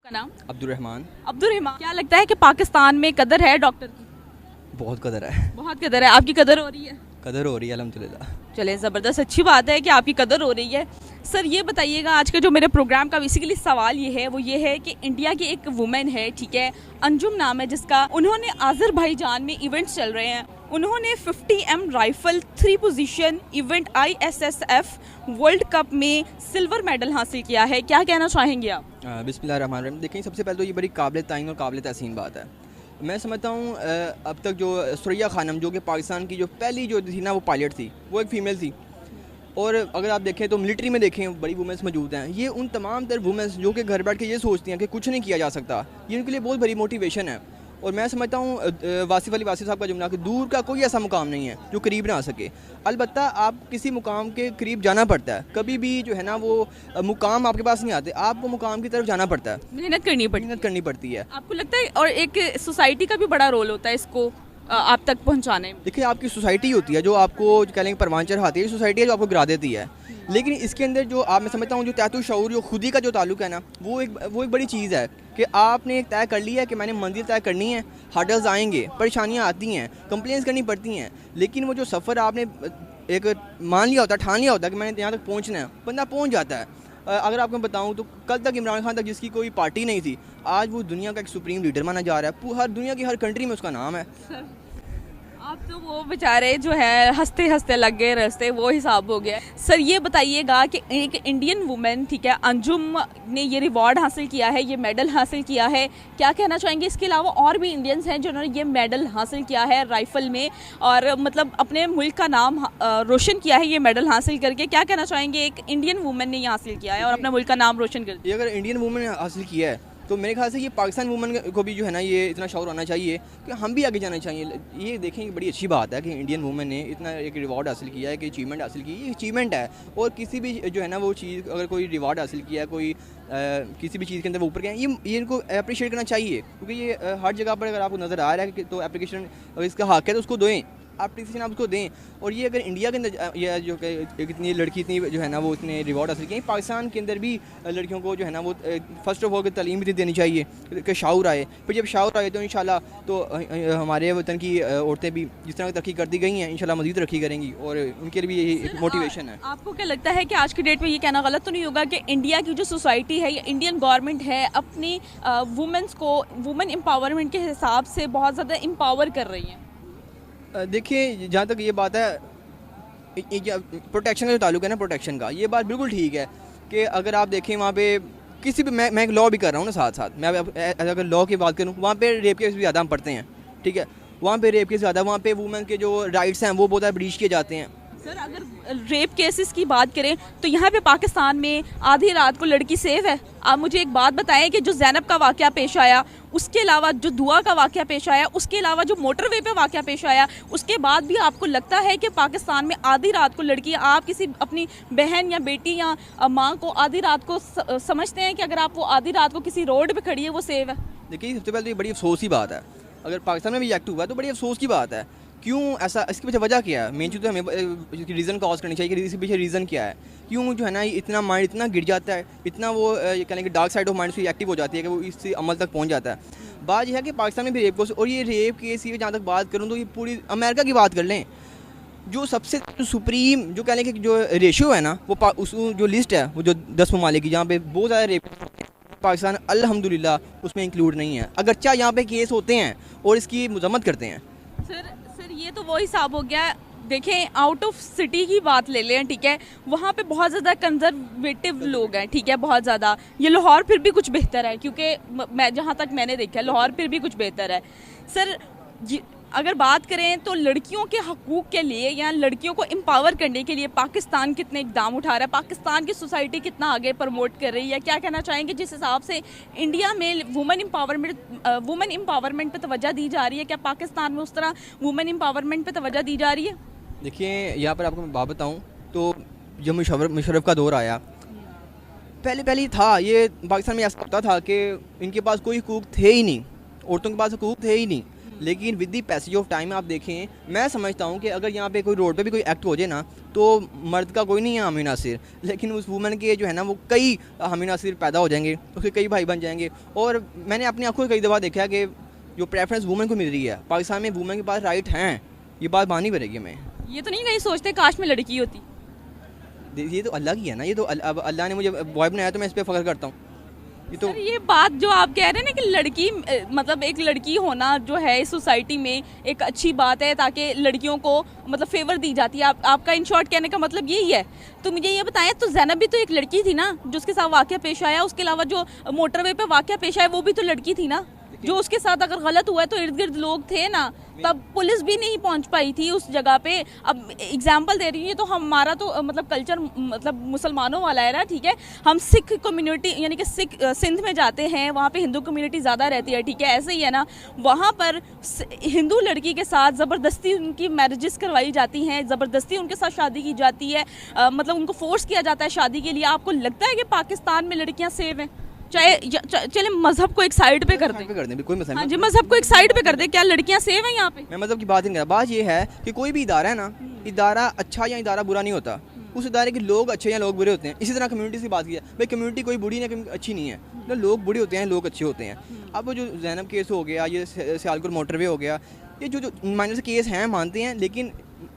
का नाम? Abdurrahman. Abdurrahman, क्या लगता है कि पाकिस्तान में कदर है डॉक्टर की? बहुत कदर है। बहुत कदर है। आपकी कदर हो रही है? कदर हो रही है अल्हम्दुलिल्लाह। चले, ज़बरदस्त, अच्छी बात है कि आपकी कदर हो रही है। सर ये बताइएगा, आज का जो मेरे प्रोग्राम का बेसिकली सवाल ये है, वो ये है कि इंडिया की एक वुमेन है, ठीक है, अंजुम नाम है जिसका, उन्होंने आज़रबाईजान में इवेंट्स चल रहे हैं, उन्होंने 50M rifle 3 position event ISSF world cup में सिल्वर मेडल हासिल किया है। क्या कहना चाहेंगे आप? बिस्मिल्लाहिर्रहमानिर्रहीम। देखिए, सबसे पहले तो ये बड़ी काबिल तारीफ़ और काबिल तहसीन बात है। मैं समझता हूँ अब तक जो सुरैया खानम, जो कि पाकिस्तान की जो पहली जो थी ना, वो पायलट थी, वो एक फ़ीमेल थी। और अगर आप देखें तो मिलिट्री में देखें बड़ी वुमेंस मौजूद हैं। ये उन तमाम तर वुमेंस जो कि घर बैठ के ये सोचती हैं कि कुछ नहीं किया जा सकता, ये उनके लिए बहुत बड़ी मोटिवेशन है। और मैं समझता हूँ वासिफ़ अली वासिफ़ साहब का जुमला कि दूर का कोई ऐसा मुकाम नहीं है जो करीब ना आ सके। अलबत्ता आप किसी मुकाम के करीब जाना पड़ता है, कभी भी जो है ना वो मुकाम आपके पास नहीं आते, आपको मुकाम की तरफ जाना पड़ता है, मेहनत करनी पड़ती है। आपको लगता है? और एक सोसाइटी का भी बड़ा रोल होता है इसको आप तक पहुंचाने में। देखिए, आपकी सोसाइटी होती है जो आपको कह लेंगे परवान चढ़ाती है, सोसाइटी है जो आपको गिरा देती है। लेकिन इसके अंदर जो आप, मैं समझता हूँ, जो तैतु शऊर, जो खुदी का जो ताल्लुक है ना, वो एक बड़ी चीज़ है कि आपने एक तय कर लिया है कि मैंने मंजिल तय करनी है। हर्डल्स आएंगे, परेशानियाँ आती हैं, कंप्लेंट्स करनी पड़ती हैं, लेकिन वो जो सफ़र आपने एक मान लिया होता है, ठान लिया होता है कि मैंने यहाँ तक पहुँचना है, बंदा पहुँच जाता है। अगर आपको बताऊं तो कल तक इमरान खान तक जिसकी कोई पार्टी नहीं थी, आज वो दुनिया का एक सुप्रीम लीडर माना जा रहा है। हर दुनिया की हर कंट्री में उसका नाम है। आप तो वो बेचारे जो है हंसते हंसते लग गए रास्ते, वो हिसाब हो गया। सर ये बताइएगा कि एक इंडियन वुमेन, ठीक है, अंजुम ने ये रिवॉर्ड हासिल किया है, ये मेडल हासिल किया है, क्या कहना चाहेंगे? इसके अलावा और भी इंडियंस हैं जिन्होंने ये मेडल हासिल किया है राइफल में, और मतलब अपने मुल्क का नाम रोशन किया है ये मेडल हासिल करके। क्या कहना चाहेंगे, एक इंडियन वुमेन ने ये हासिल किया है और अपने मुल्क का नाम रोशन कर दिया? ये अगर इंडियन वुमेन ने हासिल किया है तो मेरे ख्याल से ये पाकिस्तान वुमेन को भी जो है ना, ये इतना शौर होना चाहिए कि हम भी आगे जाना चाहिए। ये देखें, बड़ी अच्छी बात है कि इंडियन वुमेन ने इतना एक रिवॉर्ड हासिल किया है, कि अचीवमेंट हासिल की, ये अचीवमेंट है। और किसी भी जो है ना वो चीज़, अगर कोई रिवॉर्ड हासिल किया है, कोई किसी भी चीज़ के अंदर वो ऊपर गए, ये इनको अप्रिशिएट करना चाहिए, क्योंकि ये हर जगह पर अगर आपको नज़र आ रहा है कि तो एप्लीकेशन, अगर इसका हक है तो उसको दें, एप्लीकेशन आप उसको दें। और ये अगर इंडिया के अंदर ये जो कि कितनी लड़की इतनी जो है ना वो इतने रिवॉर्ड हासिल किए, पाकिस्तान के अंदर भी लड़कियों को जो है ना वो फ़र्स्ट ऑफ ऑल की तालीम भी देनी चाहिए कि शाऊर आए। फिर जब शाऊर आए तो इंशाल्लाह तो हमारे वतन की औरतें भी जिस तरह तरक्की करती गई हैं, इंशाल्लाह मज़ीद तरक्की करेंगी, और उनके लिए भी यही एक मोटिवेशन है। आपको क्या लगता है कि आज की डेट में ये कहना गलत तो नहीं होगा कि इंडिया की जो सोसाइटी है या इंडियन गवर्नमेंट है अपनी वुमेंस को वुमेन एम्पावरमेंट के हिसाब से बहुत ज़्यादा एम्पावर कर रही है? देखिए, जहाँ तक ये बात है, प्रोटेक्शन का जो ताल्लुक है ना, प्रोटेक्शन का, ये बात बिल्कुल ठीक है कि अगर आप देखें वहाँ पे किसी भी, मैं एक लॉ भी कर रहा हूँ ना साथ साथ, मैं अगर लॉ की बात करूँ, वहाँ पे रेप केस भी ज़्यादा हम पढ़ते हैं, ठीक है, वहाँ पे रेप केस ज़्यादा, वहाँ पे वुमेन के जो राइट्स हैं वो बहुत ज़्यादा ब्रीच किए जाते हैं। सर अगर रेप केसेस की बात करें तो यहाँ पे पाकिस्तान में आधी रात को लड़की सेफ है? आप मुझे एक बात बताएं कि जो ज़ैनब का वाक़या पेश आया, उसके अलावा जो दुआ का वाक़या पेश आया, उसके अलावा जो मोटरवे पे वाक़या पेश आया, उसके बाद भी आपको लगता है कि पाकिस्तान में आधी रात को लड़की, आप किसी अपनी बहन या बेटी या माँ को आधी रात को समझते हैं कि अगर आप वो आधी रात को किसी रोड पर खड़ी है वो सेफ है? देखिए, सबसे पहले तो ये बड़ी अफसोस की बात है, अगर पाकिस्तान में भी एक्ट हुआ है तो बड़ी अफसोस की बात है। क्यों ऐसा, इसके पीछे वजह क्या है? मेन चीज़ तो हमें रीज़न कॉज करनी चाहिए कि इसके पीछे रीज़न क्या है, क्यों जो है ना इतना माइंड इतना गिर जाता है, इतना वो कहने कि डार्क साइड ऑफ माइंड से एक्टिव हो जाती है कि वो इस अमल तक पहुंच जाता है। बात यह है कि पाकिस्तान में भी रेप केस, और ये रेप केस की जहाँ तक बात करूँ तो ये पूरी अमेरिका की बात कर लें, जो सबसे सुप्रीम जो कहने कि जो रेशियो है ना, वो उस जो लिस्ट है वो जो 10 ममालिक की, जहाँ पे बहुत ज़्यादा रेप, पाकिस्तान अल्हम्दुलिल्लाह उसमें इंक्लूड नहीं है, अगरचे यहाँ पे केस होते हैं और इसकी मजम्मत करते हैं। सर ये तो वो हिसाब हो गया। देखें, आउट ऑफ सिटी की बात ले लें, ठीक है, वहाँ पे बहुत ज़्यादा कंजर्वेटिव लोग हैं, ठीक है, बहुत ज़्यादा। ये लाहौर फिर भी कुछ बेहतर है, क्योंकि मैं जहाँ तक मैंने देखा है लाहौर फिर भी कुछ बेहतर है। सर अगर बात करें तो लड़कियों के हकूक़ के लिए या लड़कियों को एम्पावर करने के लिए पाकिस्तान कितने इकदाम उठा रहा है, पाकिस्तान की सोसाइटी कितना आगे प्रमोट कर रही है? क्या कहना चाहेंगे जिस हिसाब से इंडिया में वुमेन एम्पावरमेंट पे तवज्जो दी जा रही है, क्या पाकिस्तान में उस तरह वुमेन एम्पावरमेंट पे तवज्जो दी जा रही है? देखिए, यहाँ पर आपको मैं बात बताऊँ तो जब मुशर्रफ का दौर आया, पहले था ये पाकिस्तान में ऐसा होता था कि इनके पास कोई हकूक़ थे ही नहीं, औरतों के पास हकूक़ थे ही नहीं। लेकिन with the passage of time आप देखें, मैं समझता हूँ कि अगर यहाँ पे कोई रोड पे भी कोई एक्ट हो जाए ना, तो मर्द का कोई नहीं है हामी नासिर, लेकिन उस वुमन के जो है ना वो कई हामी नासिर पैदा हो जाएंगे, उसके कई भाई बन जाएंगे। और मैंने अपनी आंखों से कई दफ़ा देखा है कि जो प्रेफरेंस वुमन को मिल रही है पाकिस्तान में, वुमन के पास राइट हैं, ये बात माननी पड़ेगी हमें। ये तो नहीं कहीं सोचते काश में लड़की होती। ये तो अल्लाह की है ना, ये तो अब अल्लाह ने मुझे बॉय बनाया तो मैं इस पर फ़ख्र करता हूँ। ये तो सर ये बात जो आप कह रहे हैं ना कि लड़की मतलब एक लड़की होना जो है इस सोसाइटी में एक अच्छी बात है, ताकि लड़कियों को मतलब फेवर दी जाती है, आपका इन शॉर्ट कहने का मतलब यही है। तो मुझे ये बताएं, तो ज़ैनब भी तो एक लड़की थी ना जो उसके साथ वाक़या पेश आया, उसके अलावा जो मोटरवे पे वाक़या पेश आया वो भी तो लड़की थी ना, जो उसके साथ अगर गलत हुआ है तो इर्द गिर्द लोग थे ना, तब पुलिस भी नहीं पहुंच पाई थी उस जगह पे। अब एग्जांपल दे रही है तो हमारा तो मतलब कल्चर मतलब मुसलमानों वाला है ना, ठीक है, हम सिख कम्युनिटी यानी कि सिख सिंध में जाते हैं, वहाँ पे हिंदू कम्युनिटी ज़्यादा रहती है, ठीक है, ऐसे ही है ना, वहाँ पर हिंदू लड़की के साथ ज़बरदस्ती उनकी मैरिजेस करवाई जाती हैं, ज़बरदस्ती उनके साथ शादी की जाती है, मतलब उनको फोर्स किया जाता है शादी के लिए। आपको लगता है कि पाकिस्तान में लड़कियाँ सेव हैं? चाहे चले मजहब को एक साइड पे कर दें, कोई मसला हाँ जी, मजहब को एक साइड पे कर दे, क्या लड़कियां सेव हैं यहाँ पे? मैं मजहब की बात नहीं कर रहा, बात ये है कि कोई भी इदारा है ना, इदारा अच्छा या इदारा बुरा नहीं होता, उस इदारे के लोग अच्छे या लोग बुरे होते हैं। इसी तरह कम्युनिटी की बात की जाए, भाई कम्युनिटी कोई बुरी या अच्छी नहीं है ना, लोग बुरे होते हैं, लोग अच्छे होते हैं। अब जो ज़ैनब केस हो गया, ये सियालकोट मोटरवे हो गया, ये जो माइनर से केस हैं मानते हैं, लेकिन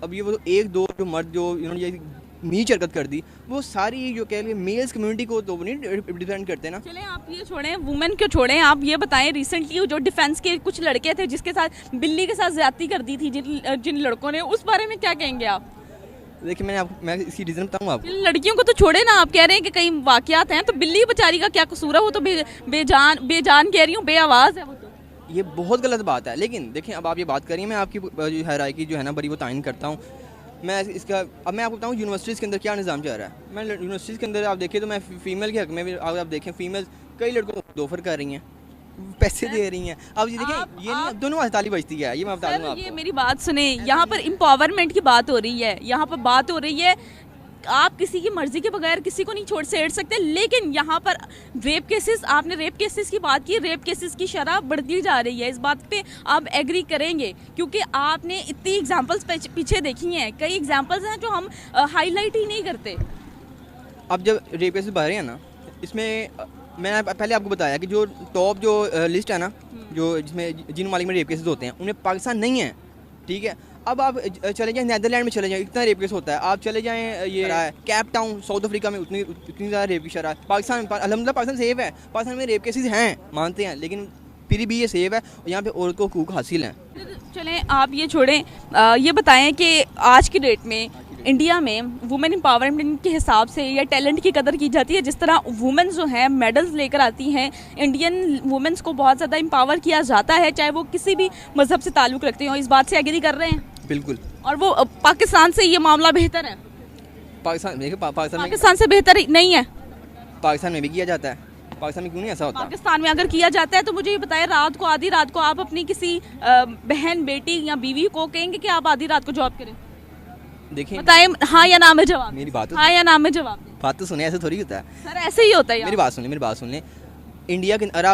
अब ये वो एक दो जो मर्द जो इन्होंने ये नीच हरकत कर दी, वो सारी जो कह मेल्स कम्युनिटी को तो नहीं डिपेंड करते ना। चलें आप ये छोड़ें, वुमेन क्यों छोड़ें, आप ये बताएं रिसेंटली जो डिफेंस के कुछ लड़के थे जिसके साथ बिल्ली के साथ ज्यादती कर दी थी जिन लड़कों ने, उस बारे में क्या कहेंगे आप? देखिए मैं इसकी रीज़न बताऊँ आपको। लड़कियों को तो छोड़े ना, आप कह रहे हैं कि कई वाकयात हैं, तो बिल्ली बेचारी का क्या कसूर है? वो तो बेजान कह रही हूँ, बेआवाज़ है वो तो। ये बहुत गलत बात है, लेकिन देखें अब आप ये बात करिए, मैं आपकी जो है राय की जो है ना बड़ी वो तायन करता हूँ। मैं इसका अब मैं आपको बताऊँ यूनिवर्सिटीज़ के अंदर क्या निज़ाम चल रहा है। मैं यूनिवर्सिटीज़ के अंदर आप देखें तो मैं फ़ीमेल के हक़ में भी आप देखें, फ़ीमेल कई लड़कों को ऑफर कर रही हैं, पैसे दे रही हैं। अब ये देखें, ये नहीं दोनों वाली ताली बजती है, ये मैं बता दूँ आपको। ये मेरी बात सुने, यहाँ पर एम्पावरमेंट की बात हो रही है, यहाँ पर बात हो रही है, आप किसी की मर्जी के बगैर किसी को नहीं छेड़ सकते, लेकिन यहाँ पर रेप केसेस, आपने रेप केसेस की बात की, रेप केसेस की शरह बढ़ती जा रही है, इस बात पे आप एग्री करेंगे? क्योंकि आपने इतनी एग्जांपल्स पीछे देखी हैं, कई एग्जांपल्स हैं जो हम हाईलाइट ही नहीं करते। अब जब रेप केसेस बढ़ रहे हैं ना, इसमें मैंने पहले आपको बताया कि जो टॉप जो लिस्ट है ना, जो जिसमें जिन मालिक में रेप केसेस होते हैं उनमें पाकिस्तान नहीं है, ठीक है। अब आप चले जाएं नीदरलैंड में, चले जाएं, इतना रेप केस होता है। आप चले जाएं ये कैप टाउन साउथ अफ्रीका में, उतनी ज़्यादा रेप की शरह। पाकिस्तान अल्हम्दुलिल्लाह पाकिस्तान सेफ है, पाकिस्तान में रेप केसेस हैं मानते हैं, लेकिन फिर भी ये सेफ है और यहाँ पे औरत को हकूक़ हासिल हैं। चलें आप ये छोड़ें, ये बताएं कि आज की डेट में इंडिया में वुमेन एम्पावरमेंट के हिसाब से या टैलेंट की कदर की जाती है? जिस तरह वुमेन जो हैं मेडल्स लेकर आती हैं, इंडियन वुमेन्स को बहुत ज़्यादा एम्पावर किया जाता है, चाहे वो किसी भी मज़हब से ताल्लुक़ रखते हो, इस बात से एग्री कर रहे हैं? बिल्कुल। और वो पाकिस्तान से ये मामला बेहतर है? पाकिस्तान से बेहतर नहीं है? पाकिस्तान में भी किया जाता है, पाकिस्तान में क्यों नहीं ऐसा होता? पाकिस्तान में अगर किया जाता है तो मुझे ये बताएं, रात को आधी रात को आप अपनी किसी बहन बेटी या बीवी को कहेंगे कि आप आधी रात को जॉब करें? देखिए बताएं, हाँ या ना में जवाब। मेरी बात हाँ या ना में जवाब। बात तो सुने, ऐसे थोड़ी होता है सर, ऐसे ही होता है। मेरी बात सुन लें। इंडिया के अगर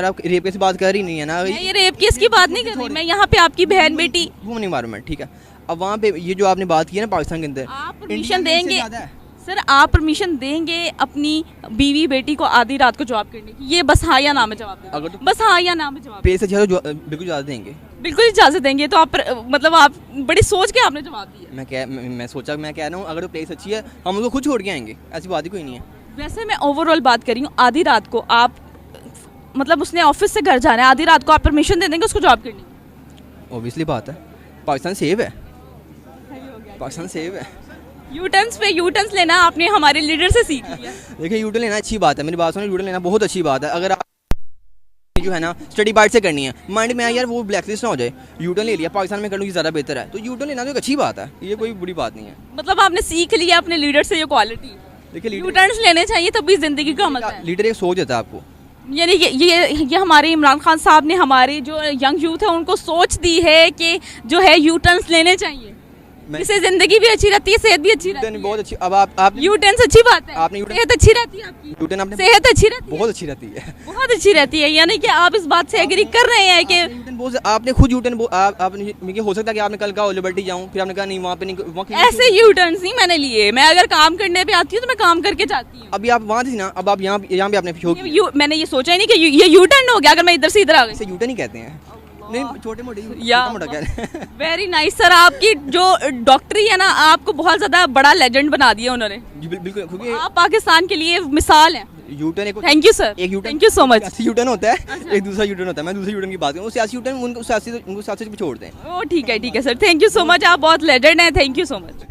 आप रेप केस की बात कर ही नहीं है ना, मैं ये रेप केस की बात नहीं कर रही, मैं यहाँ पे आपकी बहन बेटी वुमेन एनवायरनमेंट, ठीक है। अब वहाँ पे ये जो आपने बात की है ना पाकिस्तान के अंदर, आप परमिशन देंगे? सर आप परमिशन देंगे अपनी बीवी बेटी को आधी रात को जॉब करने की? ये बस हाँ या ना में जवाब दें, अगर बस हाँ या ना में जवाब। पे से ज़्यादा बिल्कुल ज़्यादा देंगे, बिल्कुल इजाज़त देंगे? तो आप मतलब आप बड़ी सोच के आपने जवाब दिया। मैं कह रहा हूँ अगर प्लेस अच्छी है हम उसको खुद छोड़ के आएंगे, ऐसी बात ही कोई नहीं है। वैसे मैं ओवरऑल बात कर रही हूँ, आधी रात को आप मतलब उसने ऑफिस से घर जाना है, आधी रात को आप परमिशन दे देंगे उसको जॉब करने की? ऑब्वियसली बात है, पाकिस्तान सेव है, पाकिस्तान सेव है। यूटर्न्स लेना आपने हमारे लीडर से सीख लिया। देखिए यूटर्न लेना अच्छी बात है, मेरी बात सुनिए, यूटर्न लेना बहुत अच्छी बात है। अगर आप जो है ना स्टडी बाइट से करनी है, माइंड में यार वो ब्लैक लिस्ट ना हो जाए, यूटर्न ले लिया पाकिस्तान में करने की ज़्यादा बेहतर है, तो यूटर्न लेना तो एक अच्छी बात है, ये कोई बुरी बात नहीं है। मतलब आपने सीख लिया अपने लीडर से ये क्वालिटी? देखिए यूटर्न्स लेने चाहिए तभी जिंदगी का मजा है। लीडर एक सोच देता है आपको, यानी ये हमारे इमरान खान साहब ने हमारे जो यंग यूथ है उनको सोच दी है कि जो है यूटर्न्स लेने चाहिए, इससे जिंदगी भी अच्छी रहती है, सेहत भी अच्छी रहती है। बहुत अच्छी। अब आप यूटर्न्स अच्छी बात है, आपने सेहत अच्छी रहती है आपकी, यूटर्न आपने सेहत अच्छी रहती है, बहुत अच्छी रहती है, बहुत अच्छी रहती है। यानी कि आप इस बात से एग्री कर रहे हैं कि लेकिन वो आपने खुद यू टर्न आपने हो सकता है कि आपने कल कहा लिबर्टी जाऊँ, फिर आपने कहा नहीं वहाँ पे नहीं, वहाँ क्यों- ऐसे यू टर्न्स नहीं मैंने लिए, मैं अगर काम करने पे आती हूँ तो मैं काम करके जाती हूँ। अभी आप वहाँ थी ना, अब आप यहाँ भी आपने शो किया, मैंने ये सोचा ही नहीं कि ये यू टर्न हो गया अगर मैं इधर से इधर आ गई। इसे यू टर्न ही कहते हैं। नहीं छोटे मोटे या मोटा कह रहे हैं। वेरी नाइस सर, आपकी जो डॉक्टरी है ना आपको बहुत ज्यादा बड़ा लेजेंड बना दिया उन्होंने। जी बिल्कुल, क्योंकि आप पाकिस्तान के लिए मिसाल हैं। यू टर्न एक थैंक यू सर, एक you thank you so much. U turn होता है, एक दूसरा यू टर्न होता है। मैं दूसरे यू टर्न की बात करूँ, सियासी यू टर्न उनको सियासी पे छोड़ते हैं। ओ ठीक है sir, thank you so much, आप बहुत लेजेंड हैं, थैंक यू सो मच।